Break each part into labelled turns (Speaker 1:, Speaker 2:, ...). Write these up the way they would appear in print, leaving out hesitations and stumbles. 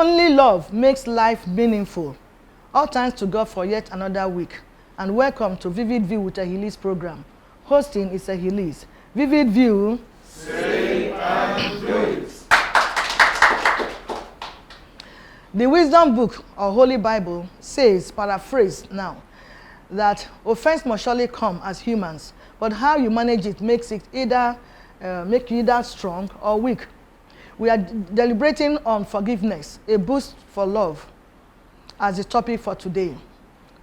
Speaker 1: Only love makes life meaningful. All thanks to God for yet another week. And welcome to Vivid View with Ehilise program. Hosting is Ehilise. Vivid View.
Speaker 2: Say and do it.
Speaker 1: The Wisdom Book or Holy Bible says, paraphrased now, that offense must surely come as humans, but how you manage it makes it make you either strong or weak. We are deliberating on forgiveness, a boost for love, as the topic for today.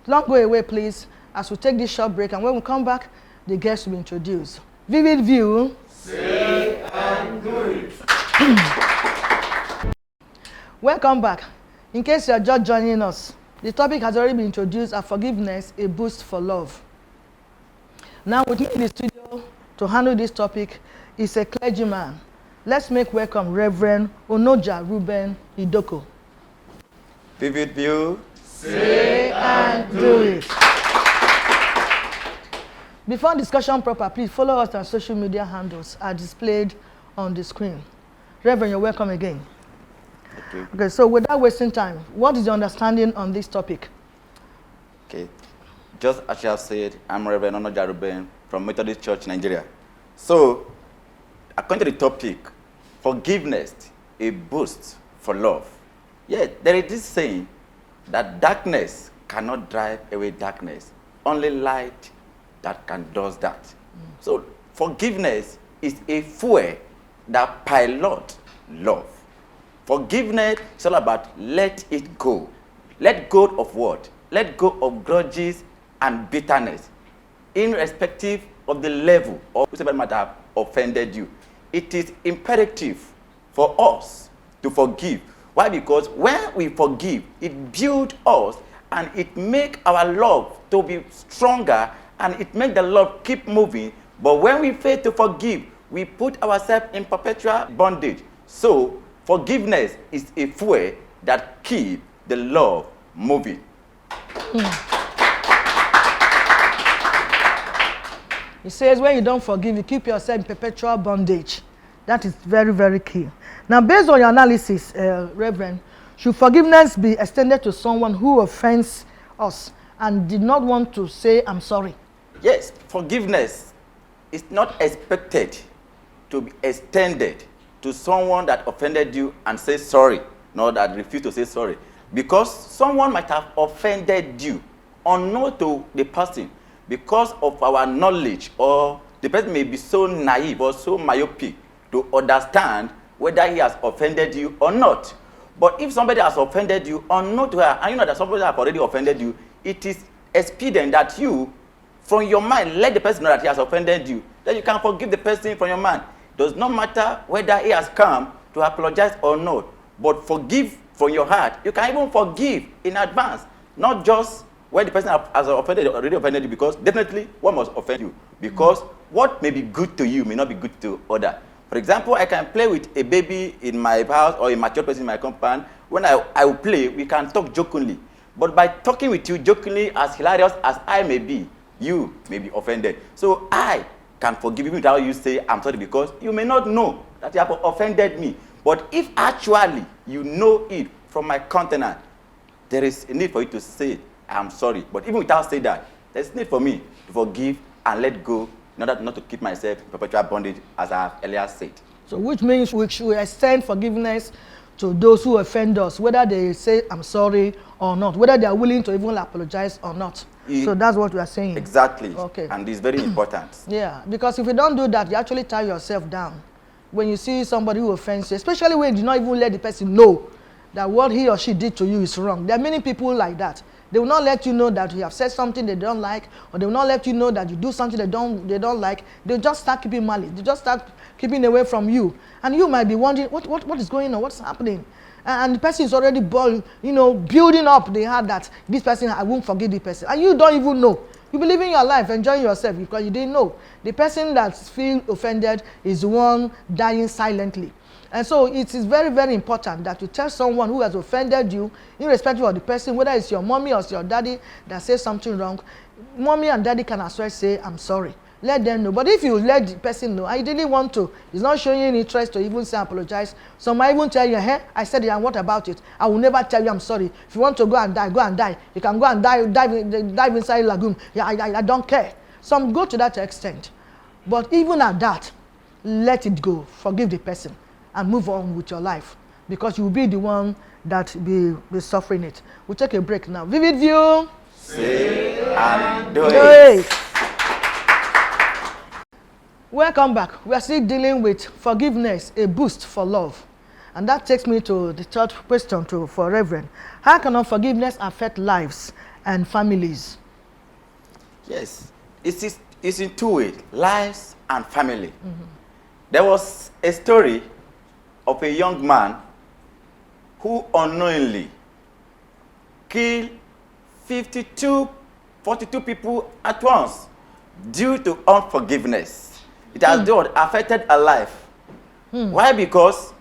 Speaker 1: Don't go away, please, as we take this short break, and when we come back, the guests will be introduced. Vivid View.
Speaker 2: Say and do it.
Speaker 1: Welcome back. In case you are just joining us, the topic has already been introduced as forgiveness, a boost for love. Now with me in the studio to handle this topic is a clergyman. Let's make welcome Reverend Onoja Ruben Idoko.
Speaker 2: Vivid View.
Speaker 1: Say and do it. Before discussion proper, please follow us on social media handles are displayed on the screen. Reverend, you're welcome again. Okay, so without wasting time, what is your understanding on this topic?
Speaker 2: Okay, just as you have said, I'm Reverend Onoja Ruben from Methodist Church, Nigeria. So, according to the topic, forgiveness, a boost for love. Yeah, there is this saying that darkness cannot drive away darkness. Only light that can does that. So, forgiveness is a fuel that pilots love. Forgiveness is all about let it go. Let go of what? Let go of grudges and bitterness, irrespective of the level of whichever might have offended you. It is imperative for us to forgive. Why? Because when we forgive, it builds us and it makes our love to be stronger and it makes the love keep moving. But when we fail to forgive, we put ourselves in perpetual bondage. So, forgiveness is a fuel that keeps the love moving.
Speaker 1: He says when you don't forgive, you keep yourself in perpetual bondage. That is very, very key. Now, based on your analysis, Reverend, should forgiveness be extended to someone who offends us and did not want to say, I'm sorry?
Speaker 2: Yes, forgiveness is not expected to be extended to someone that offended you and say sorry, nor that refuse to say sorry. Because someone might have offended you unknown to the person because of our knowledge, or the person may be so naive or so myopic to understand whether he has offended you or not. But if somebody has offended you unknown to her, and you know that somebody has already offended you, it is expedient that you, from your mind, let the person know that he has offended you, that you can forgive the person from your mind. Does not matter whether he has come to apologize or not, but forgive from your heart. You can even forgive in advance, not just when the person has already offended you, because definitely one must offend you. Because what may be good to you may not be good to others. For example, I can play with a baby in my house or a mature person in my compound. When I will play, we can talk jokingly. But by talking with you jokingly, as hilarious as I may be, you may be offended. So I can forgive you without you say I'm sorry, because you may not know that you have offended me. But if actually you know it from my countenance, there is a need for you to say I'm sorry. But even without saying that, there's a need for me to forgive and let go in order not to keep myself in perpetual bondage, as I have earlier said.
Speaker 1: So which means we should extend forgiveness to those who offend us, whether they say I'm sorry or not, whether they are willing to even apologize or not. So that's what we are saying.
Speaker 2: Exactly.
Speaker 1: Okay.
Speaker 2: And it's very important.
Speaker 1: Yeah, because if you don't do that, you actually tie yourself down. When you see somebody who offends you, especially when you do not even let the person know that what he or she did to you is wrong. There are many people like that. They will not let you know that you have said something they don't like, or they will not let you know that you do something they don't like. They'll just start keeping malice. They just start keeping away from you. And you might be wondering, what is going on? What's happening? And the person is already building up the heart that this person, I won't forgive this person. And you don't even know. You be living your life, enjoying yourself because you didn't know. The person that feels offended is the one dying silently. And so it is very, very important that you tell someone who has offended you, irrespective of the person, whether it's your mommy or it's your daddy that says something wrong. Mommy and daddy can as well say, I'm sorry. let them know. But if you let the person know, I didn't want to, he's not showing any interest to even say apologize. Some might even tell you, hey, I said it, and what about it? I will never tell you I'm sorry. If you want to go and die, go and die. You can go and dive inside lagoon. Yeah, I don't care. Some go to that extent. But even at that, let it go. Forgive the person and move on with your life, because you will be the one that be suffering it. We'll take a break now. Vivid View.
Speaker 2: Say and do it.
Speaker 1: Welcome back. We are still dealing with forgiveness, a boost for love. And that takes me to the third question for Reverend. How can unforgiveness affect lives and families?
Speaker 2: Yes, it's in two ways, lives and family. Mm-hmm. There was a story of a young man who unknowingly killed 42 people at once due to unforgiveness. It has affected a life. Why? Because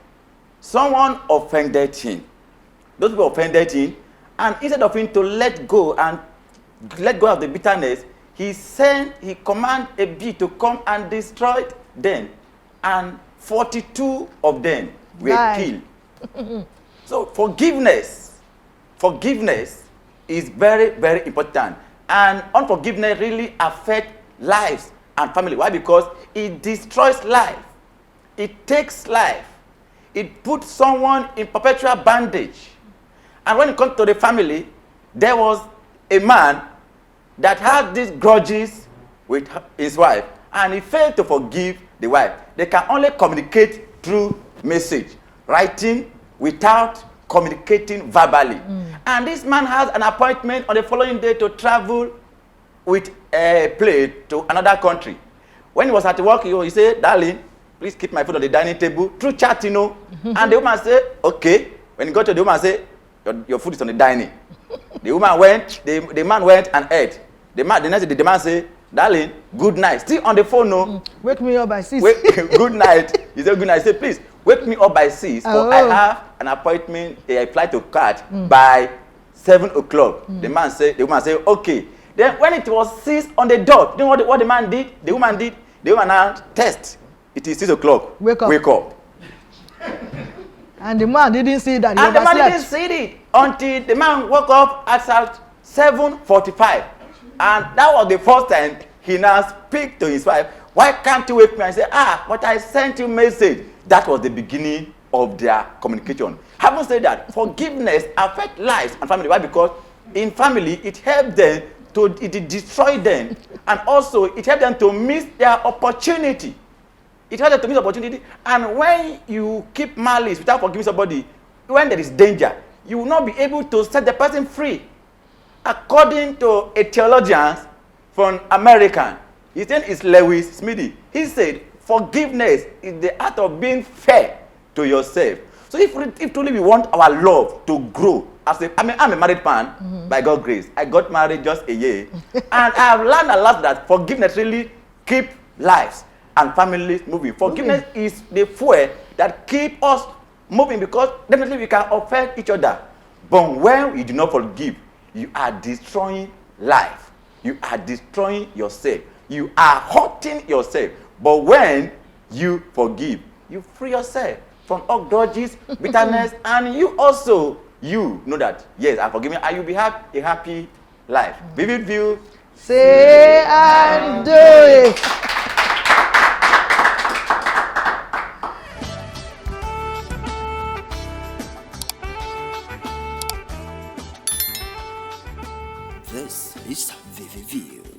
Speaker 2: someone offended him. Those people offended him, and instead of him to let go of the bitterness, he commanded a bee to come and destroy them, and 42 of them were killed. So forgiveness is very, very important, and unforgiveness really affects lives and family. Why? Because it destroys life. It takes life. It puts someone in perpetual bondage. And when it comes to the family, there was a man that had these grudges with his wife, and he failed to forgive the wife. They can only communicate through message, writing, without communicating verbally. And this man has an appointment on the following day to travel with a plane to another country. When he was at work, he said, "Darling, please keep my food on the dining table," through chat, And the woman said, "Okay." When he got to the woman, said, your food is on the dining. The woman went, the man went and ate. The next day, the man said, "Darling, good night." Still on the phone,
Speaker 1: Wake me up by 6.
Speaker 2: Good night. He said, "Good night." He said, "Please, wake me up by 6, for I have an appointment, a flight to catch by 7 o'clock. The woman said, "Okay." Then when it was 6 on the dot, you know what the man did? The woman did. The woman now test. It is 6 o'clock.
Speaker 1: Wake up. And the man didn't see that.
Speaker 2: And the man didn't see it until the man woke up at 7:45. And that was the first time he now speak to his wife. "Why can't you wake me?" I said, "But I sent you a message." That was the beginning of their communication. Having said that, forgiveness affects lives and family. Why? Because in family, it helps them it destroy them, and also it helps them to miss their opportunity. It helps them to miss opportunity. And when you keep malice without forgiving somebody, when there is danger, you will not be able to set the person free. According to a theologian from America, his name is Lewis Smithy. He said, forgiveness is the art of being fair to yourself. So if truly we want our love to grow, I'm a married man, by God's grace. I got married just a year. And I have learned a lot that forgiveness really keeps lives and families moving. Forgiveness is the fuel that keeps us moving, because definitely we can offend each other. But when you do not forgive, you are destroying life. You are destroying yourself. You are hurting yourself. But when you forgive, you free yourself from all grudges, bitterness, and you also, you know that, yes, I'm forgiving, and you'll be a happy life. Vivid View.
Speaker 1: Say and do it.
Speaker 3: This is Vivid View.